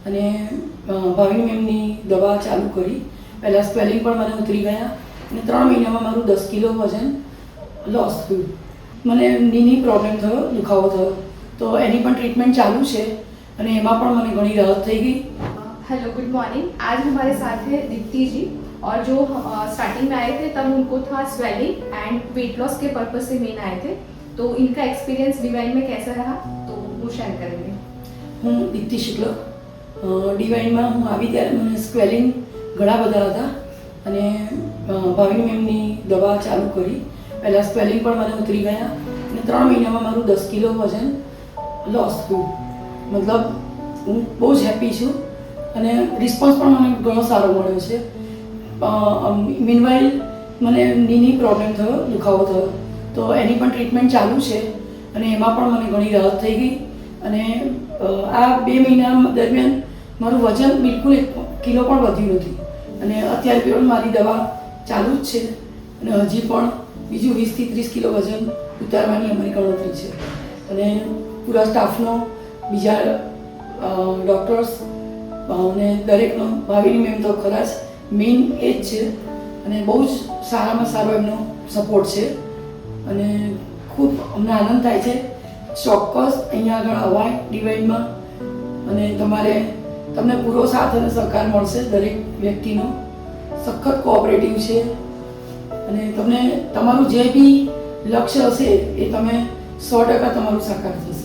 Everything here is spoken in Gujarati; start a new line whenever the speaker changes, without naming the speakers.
અને ભાવિની મેમની દવા ચાલુ કરી. પહેલાં સ્વેલિંગ પણ મને ઉતરી ગયા અને 3 મહિનામાં મારું 10 કિલો વજન લોસ થયું. મને નીની પ્રોબ્લેમ થયો, દુખાવો થયો, તો એની પણ ટ્રીટમેंट चालू है અને એમાં પણ મને ઘણી રાહત થઈ ગઈ.
Hello, good morning. आज हमारे साथ है दीप्ति जी, और जो स्टार्टिंग में आए थे तब उनको था स्वेलिंग एंड वेट लॉस के पर्पज से मेन आए थे, तो इनका एक्सपीरियंस डिवाइन में कैसा रहा तो वो शेयर करेंगे।
હું દીપ્તિ શુક્લ. ડિવાઇનમાં હું આવી ત્યારે મને સ્વેલિંગ ઘણા બધા હતા અને ભાવિની મેમની દવા ચાલુ કરી. પહેલાં સ્વેલિંગ પણ મને ઉતરી ગયા અને 3 મહિનામાં મારું 10 કિલો વજન લોસ થયું. મતલબ હું બહુ જ હેપી છું અને રિસ્પોન્સ પણ મને ઘણો સારો મળ્યો છે. મીનવાઇલ મને નીની પ્રોબ્લેમ થયો, દુખાવો થયો, તો એની પણ ટ્રીટમેન્ટ ચાલુ છે અને એમાં પણ મને ઘણી રાહત થઈ ગઈ. અને આ 2 મહિના દરમિયાન મારું વજન બિલકુલ 1 કિલો પણ વધ્યું નથી અને અત્યારે પણ મારી દવા ચાલુ જ છે અને હજી પણ બીજું 20 થી 30 કિલો વજન ઉતારવાની અમારી ગણતરી છે. અને પૂરા સ્ટાફનો, બીજા ડૉક્ટર્સ અને દરેકનો, ભાવિની મેમ તો ખરા જ, મેઇન એ જ છે અને બહુ જ સારામાં સારો એમનો સપોર્ટ છે અને ખૂબ અમને આનંદ થાય છે. ચોક્કસ અહીંયા આગળ અવાય ડિવાઇનમાં અને તમને પૂરો સાથ અને સહકાર મળશે. દરેક વ્યક્તિનો સખત કોઓપરેટિવ છે અને તમને તમારું જે બી લક્ષ્ય હશે એ તમે 100% તમારું સાકાર થશે.